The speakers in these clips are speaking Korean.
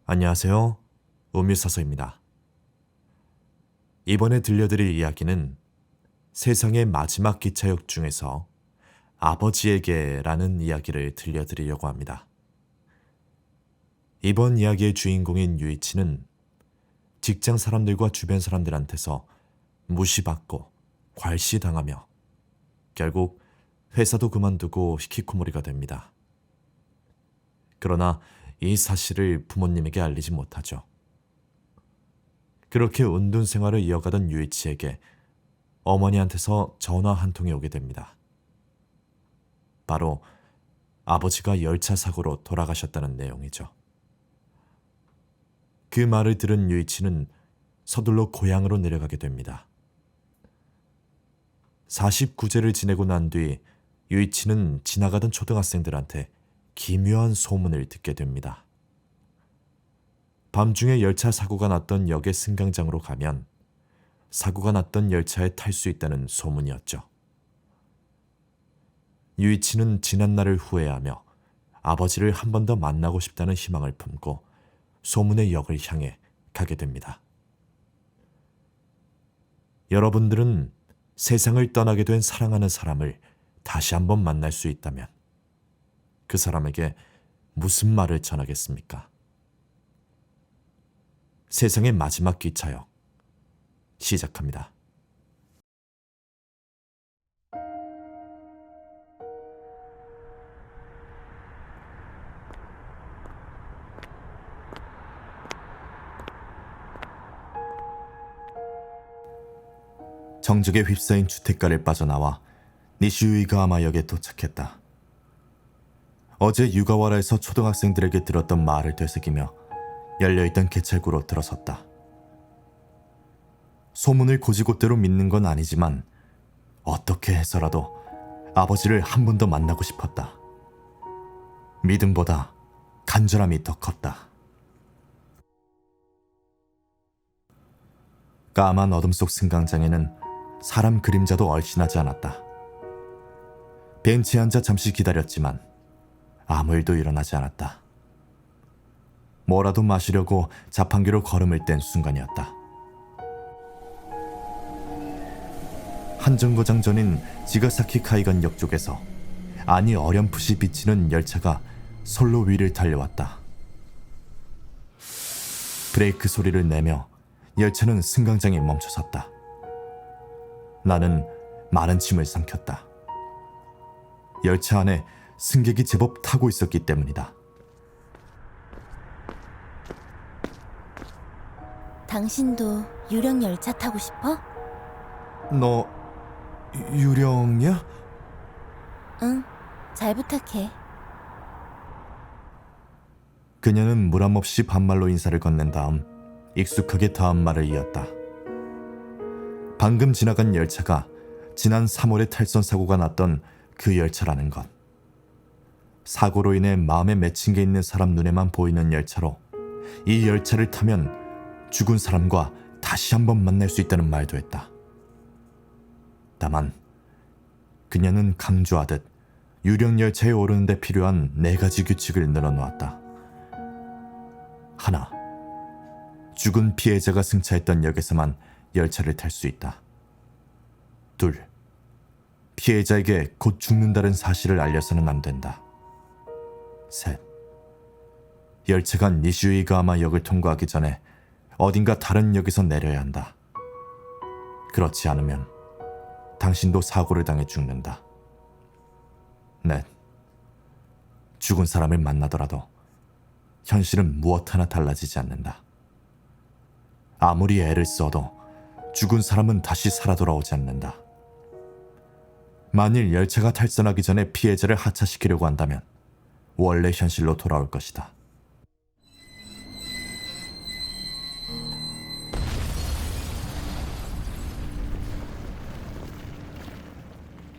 안녕하세요. 우뮤사서입니다. 이번에 들려드릴 이야기는 세상의 마지막 기차역 중에서 아버지에게라는 이야기를 들려드리려고 합니다. 이번 이야기의 주인공인 유이치는 직장 사람들과 주변 사람들한테서 무시받고 괄시당하며 결국 회사도 그만두고 히키코모리가 됩니다. 그러나 이 사실을 부모님에게 알리지 못하죠. 그렇게 운둔 생활을 이어가던 유이치에게 어머니한테서 전화 한 통이 오게 됩니다. 바로 아버지가 열차 사고로 돌아가셨다는 내용이죠. 그 말을 들은 유이치는 서둘러 고향으로 내려가게 됩니다. 49제를 지내고 난 뒤 유이치는 지나가던 초등학생들한테 기묘한 소문을 듣게 됩니다. 밤중에 열차 사고가 났던 역의 승강장으로 가면 사고가 났던 열차에 탈 수 있다는 소문이었죠. 유이치는 지난 날을 후회하며 아버지를 한 번 더 만나고 싶다는 희망을 품고 소문의 역을 향해 가게 됩니다. 여러분들은 세상을 떠나게 된 사랑하는 사람을 다시 한번 만날 수 있다면 그 사람에게 무슨 말을 전하겠습니까? 세상의 마지막 기차역 시작합니다. 정적에 휩싸인 주택가를 빠져나와 니시우이가하마역에 도착했다. 어제 유가와라에서 초등학생들에게 들었던 말을 되새기며 열려있던 개찰구로 들어섰다. 소문을 곧이곧대로 믿는 건 아니지만 어떻게 해서라도 아버지를 한 번 더 만나고 싶었다. 믿음보다 간절함이 더 컸다. 까만 어둠 속 승강장에는 사람 그림자도 얼씬하지 않았다. 벤치에 앉아 잠시 기다렸지만 아무 일도 일어나지 않았다. 뭐라도 마시려고 자판기로 걸음을 뗀 순간이었다. 한 정거장 전인 지가사키 카이간 역 쪽에서 안이 어렴풋이 비치는 열차가 선로 위를 달려왔다. 브레이크 소리를 내며 열차는 승강장에 멈춰섰다. 나는 마른 침을 삼켰다. 열차 안에 승객이 제법 타고 있었기 때문이다. 당신도 유령 열차 타고 싶어? 너 유령이야? 응, 잘 부탁해. 그녀는 무람없이 반말로 인사를 건넨 다음 익숙하게 다음 말을 이었다. 방금 지나간 열차가 지난 3월에 탈선 사고가 났던 그 열차라는 것. 사고로 인해 마음에 맺힌 게 있는 사람 눈에만 보이는 열차로 이 열차를 타면 죽은 사람과 다시 한번 만날 수 있다는 말도 했다. 다만 그녀는 강조하듯 유령 열차에 오르는 데 필요한 4가지 규칙을 늘어놓았다. 하나, 죽은 피해자가 승차했던 역에서만 열차를 탈 수 있다. 둘, 피해자에게 곧 죽는다는 사실을 알려서는 안 된다. 셋, 열차가 니슈이가하마 역을 통과하기 전에 어딘가 다른 역에서 내려야 한다. 그렇지 않으면 당신도 사고를 당해 죽는다. 넷, 죽은 사람을 만나더라도 현실은 무엇 하나 달라지지 않는다. 아무리 애를 써도 죽은 사람은 다시 살아 돌아오지 않는다. 만일 열차가 탈선하기 전에 피해자를 하차시키려고 한다면 원래 현실로 돌아올 것이다.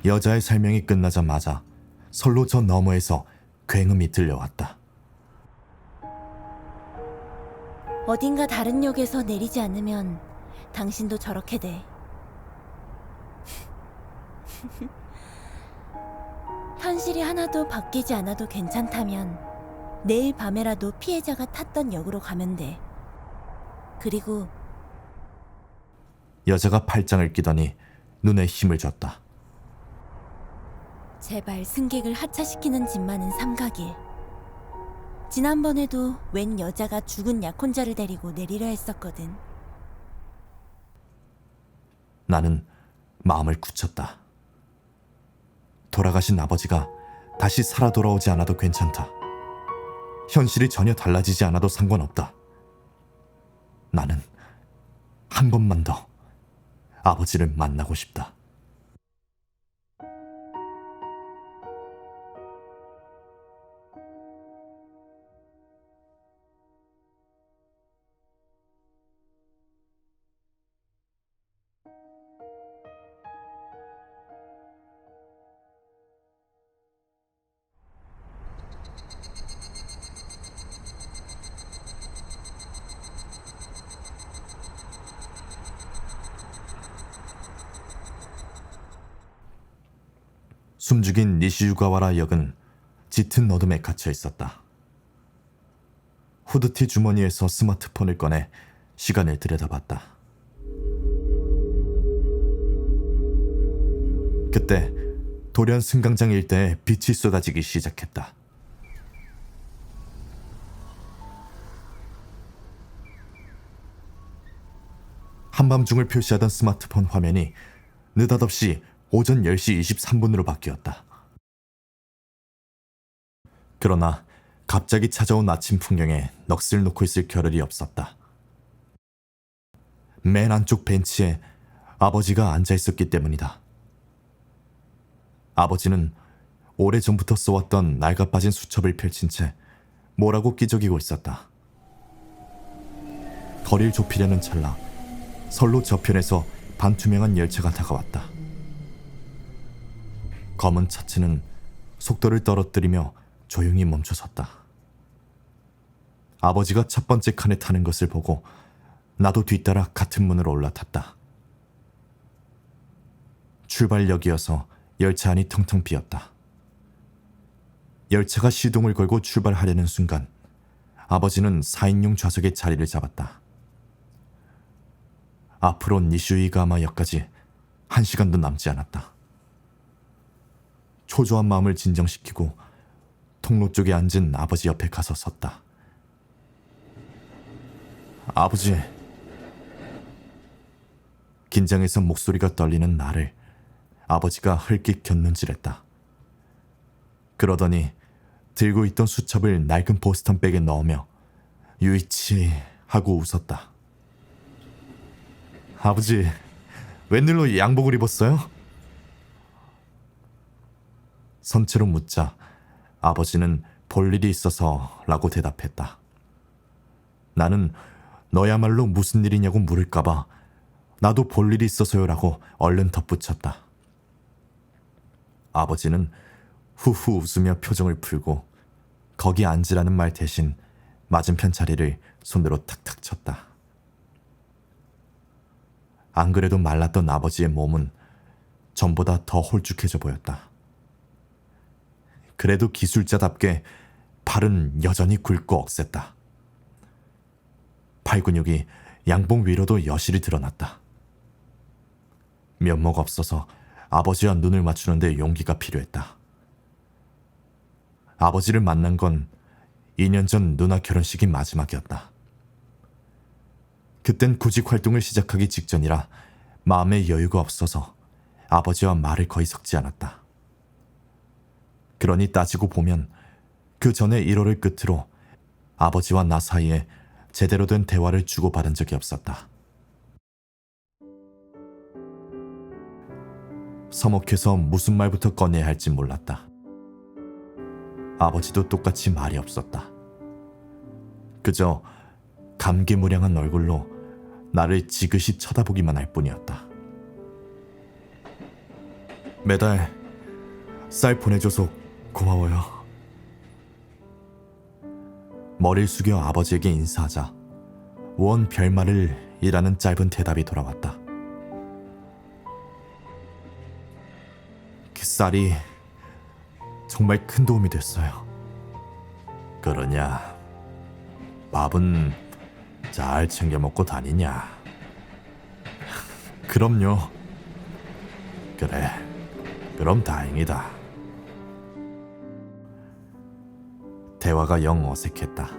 여자의 설명이 끝나자마자 선로 저 너머에서 굉음이 들려왔다. 어딘가 다른 역에서 내리지 않으면 당신도 저렇게 돼. 현실이 하나도 바뀌지 않아도 괜찮다면 내일 밤에라도 피해자가 탔던 역으로 가면 돼. 그리고 여자가 팔짱을 끼더니 눈에 힘을 줬다. 제발 승객을 하차시키는 짓만은 삼가길. 지난번에도 웬 여자가 죽은 약혼자를 데리고 내리려 했었거든. 나는 마음을 굳혔다. 돌아가신 아버지가 다시 살아 돌아오지 않아도 괜찮다. 현실이 전혀 달라지지 않아도 상관없다. 나는 한 번만 더 아버지를 만나고 싶다. 숨죽인 니시유가와라 역은 짙은 어둠에 갇혀 있었다. 후드티 주머니에서 스마트폰을 꺼내 시간을 들여다봤다. 그때 돌연 승강장 일대에 빛이 쏟아지기 시작했다. 한밤중을 표시하던 스마트폰 화면이 느닷없이 오전 10시 23분으로 바뀌었다. 그러나 갑자기 찾아온 아침 풍경에 넋을 놓고 있을 겨를이 없었다. 맨 안쪽 벤치에 아버지가 앉아 있었기 때문이다. 아버지는 오래전부터 써왔던 낡아빠진 수첩을 펼친 채 뭐라고 끼적이고 있었다. 거리를 좁히려는 찰나 선로 저편에서 반투명한 열차가 다가왔다. 검은 차체는 속도를 떨어뜨리며 조용히 멈춰섰다. 아버지가 첫 번째 칸에 타는 것을 보고 나도 뒤따라 같은 문으로 올라탔다. 출발역이어서 열차 안이 텅텅 비었다. 열차가 시동을 걸고 출발하려는 순간 아버지는 4인용 좌석에 자리를 잡았다. 앞으로 니슈이가마 역까지 1시간도 남지 않았다. 초조한 마음을 진정시키고 통로 쪽에 앉은 아버지 옆에 가서 섰다. 아버지. 긴장해서 목소리가 떨리는 나를 아버지가 흘낏 곁눈질했다. 그러더니 들고 있던 수첩을 낡은 보스턴백에 넣으며 유이치 하고 웃었다. 아버지, 웬일로 양복을 입었어요? 선체로 묻자 아버지는 볼 일이 있어서 라고 대답했다. 나는 너야말로 무슨 일이냐고 물을까봐 나도 볼 일이 있어서요 라고 얼른 덧붙였다. 아버지는 후후 웃으며 표정을 풀고 거기 앉으라는 말 대신 맞은편 자리를 손으로 탁탁 쳤다. 안 그래도 말랐던 아버지의 몸은 전보다 더 홀쭉해져 보였다. 그래도 기술자답게 팔은 여전히 굵고 억셌다. 팔 근육이 양복 위로도 여실히 드러났다. 면목 없어서 아버지와 눈을 맞추는데 용기가 필요했다. 아버지를 만난 건 2년 전 누나 결혼식이 마지막이었다. 그땐 구직 활동을 시작하기 직전이라 마음에 여유가 없어서 아버지와 말을 거의 섞지 않았다. 그러니 따지고 보면 그 전에 1호를 끝으로 아버지와 나 사이에 제대로 된 대화를 주고받은 적이 없었다. 서먹해서 무슨 말부터 꺼내야 할지 몰랐다. 아버지도 똑같이 말이 없었다. 그저 감개무량한 얼굴로 나를 지그시 쳐다보기만 할 뿐이었다. 매달 쌀 보내줘서 고마워요. 머리를 숙여 아버지에게 인사하자 원 별말을 이라는 짧은 대답이 돌아왔다. 그 쌀이 정말 큰 도움이 됐어요. 그러냐? 밥은 잘 챙겨 먹고 다니냐? 그럼요. 그래, 그럼 다행이다. 대화가 영 어색했다.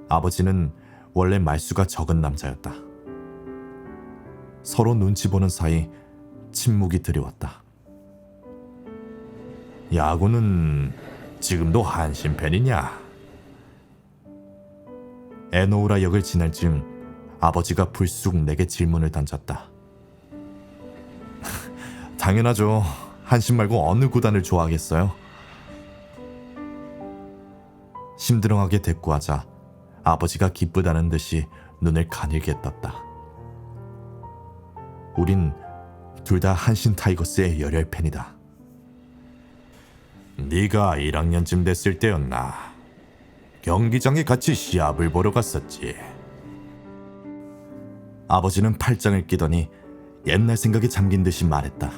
아버지는 원래 말수가 적은 남자였다. 서로 눈치 보는 사이 침묵이 드리웠다. 야구는 지금도 한신 팬이냐? 에노우라 역을 지날 즈음 아버지가 불쑥 내게 질문을 던졌다. 당연하죠. 한신 말고 어느 구단을 좋아하겠어요? 심드렁하게 대꾸하자 아버지가 기쁘다는 듯이 눈을 가늘게 떴다. 우린 둘 다 한신 타이거스의 열혈 팬이다. 네가 1학년쯤 됐을 때였나? 경기장에 같이 시합을 보러 갔었지. 아버지는 팔짱을 끼더니 옛날 생각에 잠긴 듯이 말했다.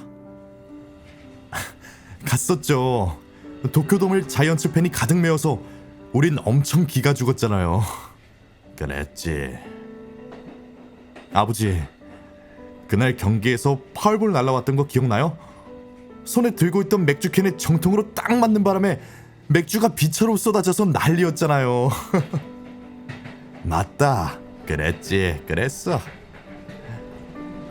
갔었죠. 도쿄돔을 자이언츠 팬이 가득 메워서 우린 엄청 기가 죽었잖아요. 그랬지. 아버지, 그날 경기에서 파울볼 날라왔던 거 기억나요? 손에 들고 있던 맥주캔에 정통으로 딱 맞는 바람에 맥주가 비처럼 쏟아져서 난리였잖아요. 맞다. 그랬지. 그랬어.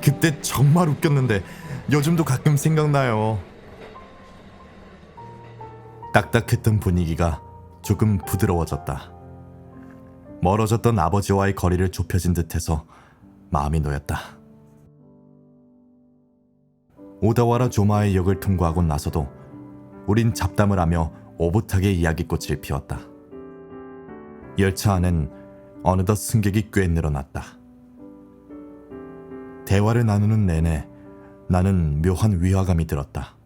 그때 정말 웃겼는데 요즘도 가끔 생각나요. 딱딱했던 분위기가 조금 부드러워졌다. 멀어졌던 아버지와의 거리를 좁혀진 듯해서 마음이 놓였다. 오다와라 조마의 역을 통과하고 나서도 우린 잡담을 하며 오붓하게 이야기꽃을 피웠다. 열차 안엔 어느덧 승객이 꽤 늘어났다. 대화를 나누는 내내 나는 묘한 위화감이 들었다.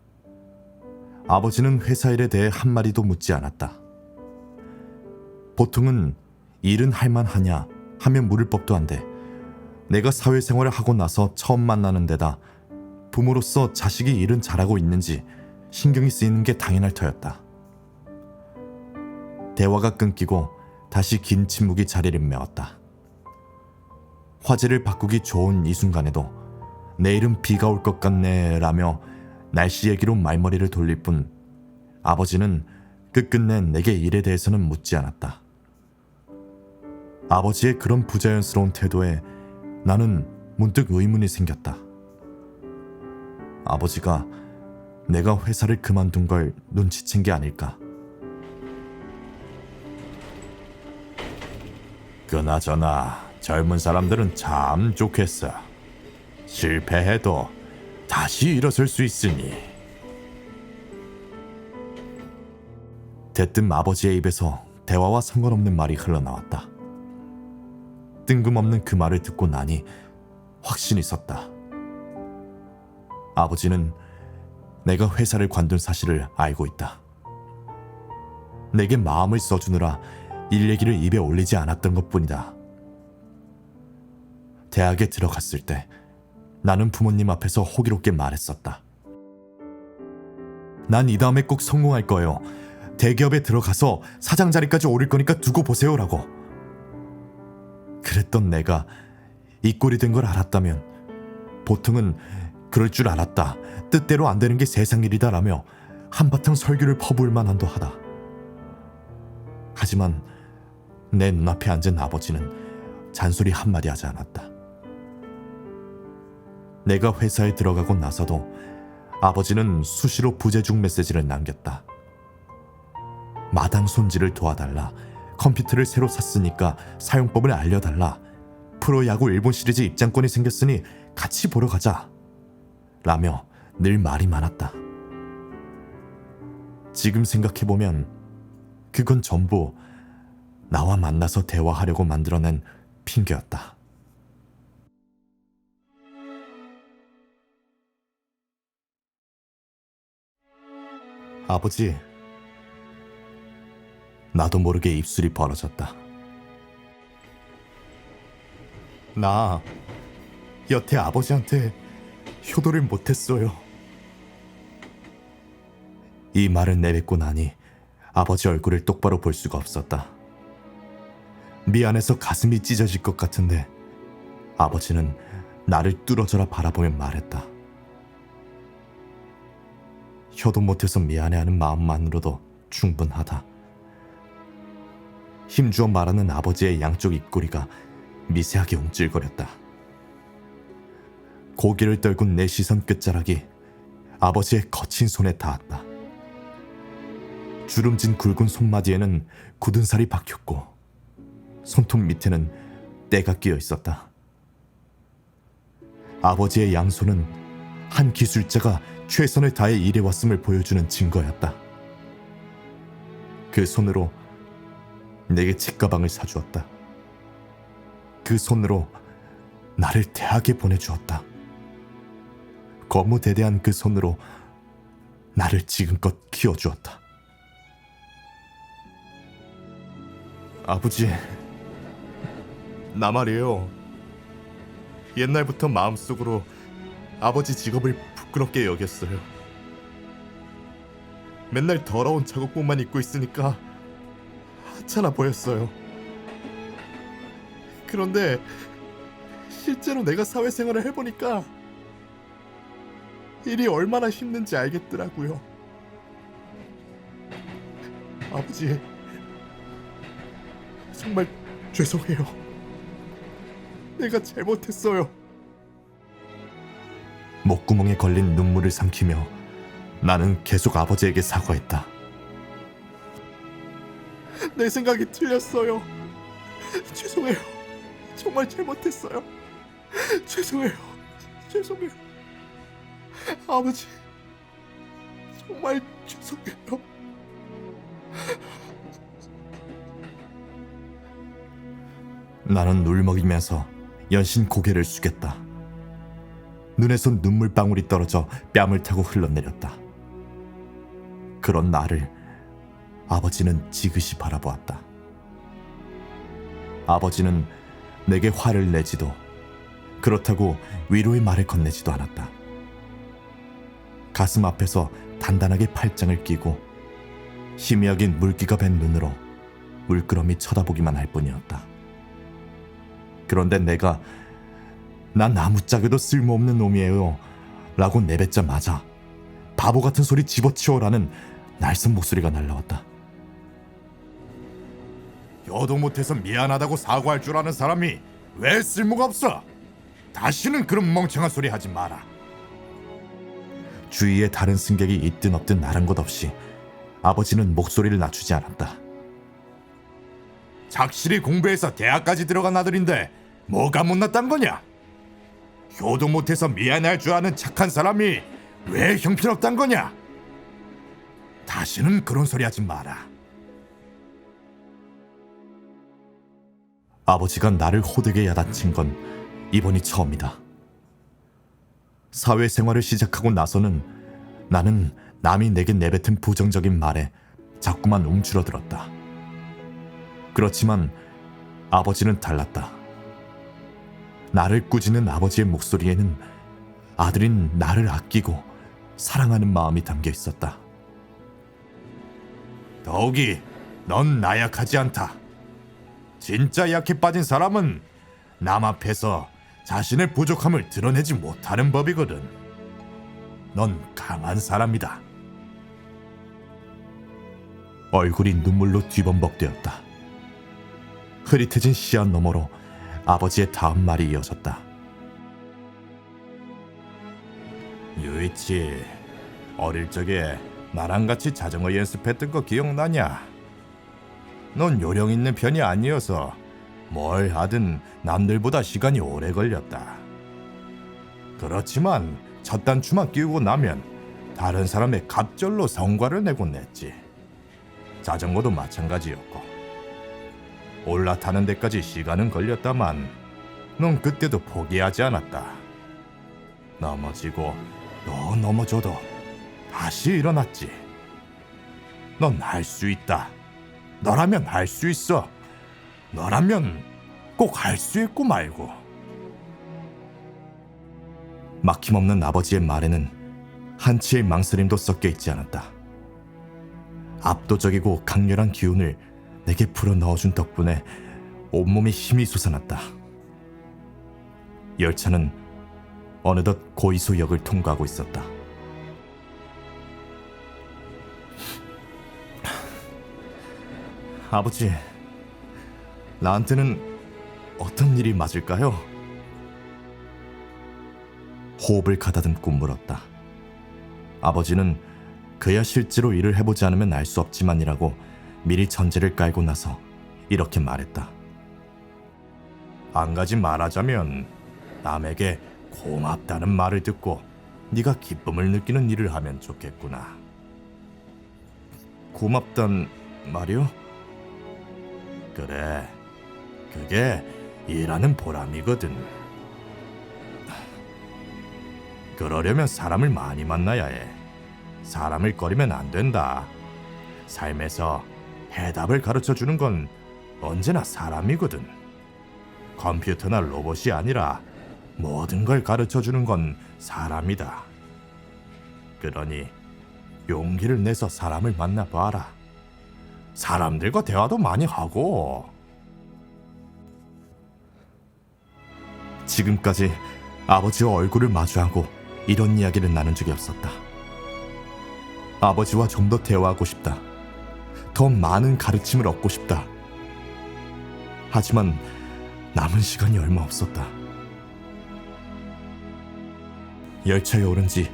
아버지는 회사 일에 대해 한마디도 묻지 않았다. 보통은 일은 할만하냐 하면 물을 법도 한데 내가 사회생활을 하고 나서 처음 만나는 데다 부모로서 자식이 일은 잘하고 있는지 신경이 쓰이는 게 당연할 터였다. 대화가 끊기고 다시 긴 침묵이 자리를 메웠다. 화제를 바꾸기 좋은 이 순간에도 내일은 비가 올 것 같네 라며 날씨 얘기로 말머리를 돌릴 뿐 아버지는 끝끝내 내게 일에 대해서는 묻지 않았다. 아버지의 그런 부자연스러운 태도에 나는 문득 의문이 생겼다. 아버지가 내가 회사를 그만둔 걸 눈치챈 게 아닐까. 그나저나 젊은 사람들은 참 좋겠어. 실패해도 다시 일어설 수 있으니. 대뜸 아버지의 입에서 대화와 상관없는 말이 흘러나왔다. 뜬금없는 그 말을 듣고 나니 확신이 섰다. 아버지는 내가 회사를 관둔 사실을 알고 있다. 내게 마음을 써주느라 일 얘기를 입에 올리지 않았던 것뿐이다. 대학에 들어갔을 때 나는 부모님 앞에서 호기롭게 말했었다. 난 이 다음에 꼭 성공할 거예요. 대기업에 들어가서 사장 자리까지 오를 거니까 두고 보세요 라고. 그랬던 내가 이 꼴이 된 걸 알았다면 보통은 그럴 줄 알았다, 뜻대로 안 되는 게 세상 일이다 라며 한바탕 설교를 퍼부을 만한도 하다. 하지만 내 눈앞에 앉은 아버지는 잔소리 한마디 하지 않았다. 내가 회사에 들어가고 나서도 아버지는 수시로 부재중 메시지를 남겼다. 마당 손질을 도와달라, 컴퓨터를 새로 샀으니까 사용법을 알려달라, 프로야구 일본 시리즈 입장권이 생겼으니 같이 보러 가자 라며 늘 말이 많았다. 지금 생각해보면 그건 전부 나와 만나서 대화하려고 만들어낸 핑계였다. 아버지, 나도 모르게 입술이 벌어졌다. 나 여태 아버지한테 효도를 못했어요. 이 말을 내뱉고 나니 아버지 얼굴을 똑바로 볼 수가 없었다. 미안해서 가슴이 찢어질 것 같은데 아버지는 나를 뚫어져라 바라보며 말했다. 효도 못해서 미안해하는 마음만으로도 충분하다. 힘주어 말하는 아버지의 양쪽 입꼬리가 미세하게 움찔거렸다. 고개를 떨군 내 시선 끝자락이 아버지의 거친 손에 닿았다. 주름진 굵은 손마디에는 굳은 살이 박혔고 손톱 밑에는 때가 끼어 있었다. 아버지의 양손은 한 기술자가 최선을 다해 일해왔음을 보여주는 증거였다. 그 손으로 내게 책가방을 사주었다. 그 손으로 나를 대학에 보내주었다. 거무대대한 그 손으로 나를 지금껏 키워주었다. 아버지, 나 말이에요. 옛날부터 마음속으로 아버지 직업을 부끄럽게 여겼어요. 맨날 더러운 작업복만 입고 있으니까 하찮아 보였어요. 그런데 실제로 내가 사회생활을 해보니까 일이 얼마나 힘든지 알겠더라고요. 아버지, 정말 죄송해요. 내가 잘못했어요. 목구멍에 걸린 눈물을 삼키며 나는 계속 아버지에게 사과했다. 내 생각이 틀렸어요. 죄송해요. 정말 잘못했어요. 죄송해요. 죄송해요. 아버지, 정말 죄송해요. 나는 울먹이면서 연신 고개를 숙였다. 눈에서 눈물방울이 떨어져 뺨을 타고 흘러내렸다. 그런 나를 아버지는 지그시 바라보았다. 아버지는 내게 화를 내지도 그렇다고 위로의 말을 건네지도 않았다. 가슴 앞에서 단단하게 팔짱을 끼고 희미하긴 물기가 밴 눈으로 물끄러미 쳐다보기만 할 뿐이었다. 그런데 내가 난 아무짝에도 쓸모없는 놈이에요 라고 내뱉자마자 바보 같은 소리 집어치워라는 날선 목소리가 날라왔다. 효도 못해서 미안하다고 사과할 줄 아는 사람이 왜 쓸모가 없어? 다시는 그런 멍청한 소리 하지 마라. 주위에 다른 승객이 있든 없든 나란 것 없이 아버지는 목소리를 낮추지 않았다. 착실히 공부해서 대학까지 들어간 아들인데 뭐가 못났단 거냐? 효도 못해서 미안할 줄 아는 착한 사람이 왜 형편없단 거냐? 다시는 그런 소리 하지 마라. 아버지가 나를 호되게 야단친 건 이번이 처음이다. 사회생활을 시작하고 나서는 나는 남이 내게 내뱉은 부정적인 말에 자꾸만 움츠러들었다. 그렇지만 아버지는 달랐다. 나를 꾸짖는 아버지의 목소리에는 아들인 나를 아끼고 사랑하는 마음이 담겨 있었다. 더욱이 넌 나약하지 않다. 진짜 약해 빠진 사람은 남 앞에서 자신의 부족함을 드러내지 못하는 법이거든. 넌 강한 사람이다. 얼굴이 눈물로 뒤범벅되었다. 흐릿해진 시야 너머로 아버지의 다음 말이 이어졌다. 유이치, 어릴 적에 나랑 같이 자전거 연습했던 거 기억나냐? 넌 요령 있는 편이 아니어서 뭘 하든 남들보다 시간이 오래 걸렸다. 그렇지만 첫 단추만 끼우고 나면 다른 사람의 갑절로 성과를 내곤 냈지. 자전거도 마찬가지였고. 올라타는 데까지 시간은 걸렸다만 넌 그때도 포기하지 않았다. 넘어지고 또 넘어져도 다시 일어났지. 넌 할 수 있다. 너라면 할 수 있어. 너라면 꼭 할 수 있고 말고. 막힘없는 아버지의 말에는 한치의 망설임도 섞여 있지 않았다. 압도적이고 강렬한 기운을 내게 불어넣어준 덕분에 온몸에 힘이 솟아났다. 열차는 어느덧 고이소역을 통과하고 있었다. 아버지, 나한테는 어떤 일이 맞을까요? 호흡을 가다듬고 물었다. 아버지는 그야 실제로 일을 해보지 않으면 알 수 없지만이라고 미리 전제를 깔고 나서 이렇게 말했다. 한 가지 말하자면 남에게 고맙다는 말을 듣고 네가 기쁨을 느끼는 일을 하면 좋겠구나. 고맙단 말이요? 그래, 그게 일하는 보람이거든. 그러려면 사람을 많이 만나야 해. 사람을 꺼리면 안 된다. 삶에서 해답을 가르쳐주는 건 언제나 사람이거든. 컴퓨터나 로봇이 아니라 모든 걸 가르쳐주는 건 사람이다. 그러니 용기를 내서 사람을 만나봐라. 사람들과 대화도 많이 하고. 지금까지 아버지와 얼굴을 마주하고 이런 이야기를 나눈 적이 없었다. 아버지와 좀 더 대화하고 싶다. 더 많은 가르침을 얻고 싶다. 하지만 남은 시간이 얼마 없었다. 열차에 오른 지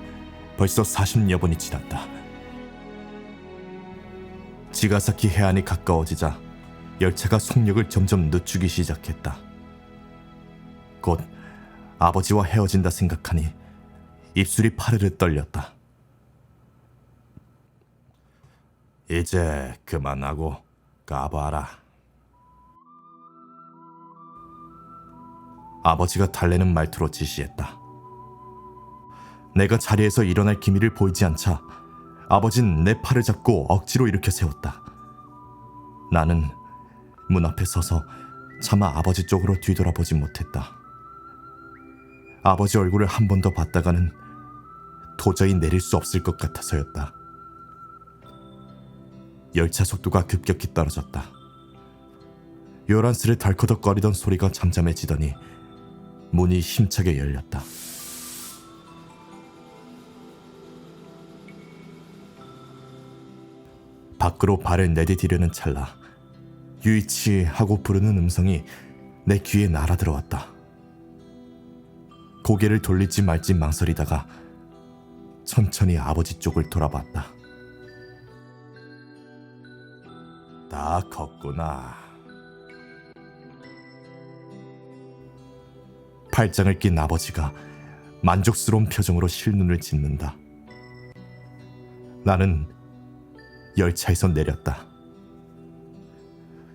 벌써 40여 분이 지났다. 지가사키 해안이 가까워지자 열차가 속력을 점점 늦추기 시작했다. 곧 아버지와 헤어진다 생각하니 입술이 파르르 떨렸다. 이제 그만하고 가봐라. 아버지가 달래는 말투로 지시했다. 내가 자리에서 일어날 기미를 보이지 않자 아버진 내 팔을 잡고 억지로 일으켜 세웠다. 나는 문 앞에 서서 차마 아버지 쪽으로 뒤돌아보지 못했다. 아버지 얼굴을 한 번 더 봤다가는 도저히 내릴 수 없을 것 같아서였다. 열차 속도가 급격히 떨어졌다. 요란스레 덜커덕거리던 소리가 잠잠해지더니 문이 힘차게 열렸다. 밖으로 발을 내디디려는 찰나 유이치 하고 부르는 음성이 내 귀에 날아들어왔다. 고개를 돌릴지 말지 망설이다가 천천히 아버지 쪽을 돌아봤다. 다 컸구나. 팔짱을 낀 아버지가 만족스러운 표정으로 실눈을 짓는다. 나는 열차에서 내렸다.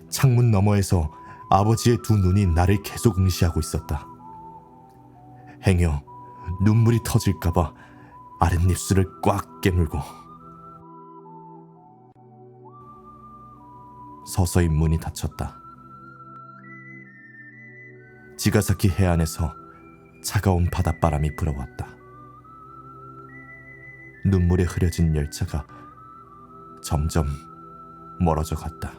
창문 너머에서 아버지의 두 눈이 나를 계속 응시하고 있었다. 행여 눈물이 터질까봐 아랫입술을 꽉 깨물고. 서서히 문이 닫혔다. 지가사키 해안에서 차가운 바닷바람이 불어왔다. 눈물에 흐려진 열차가 점점 멀어져 갔다.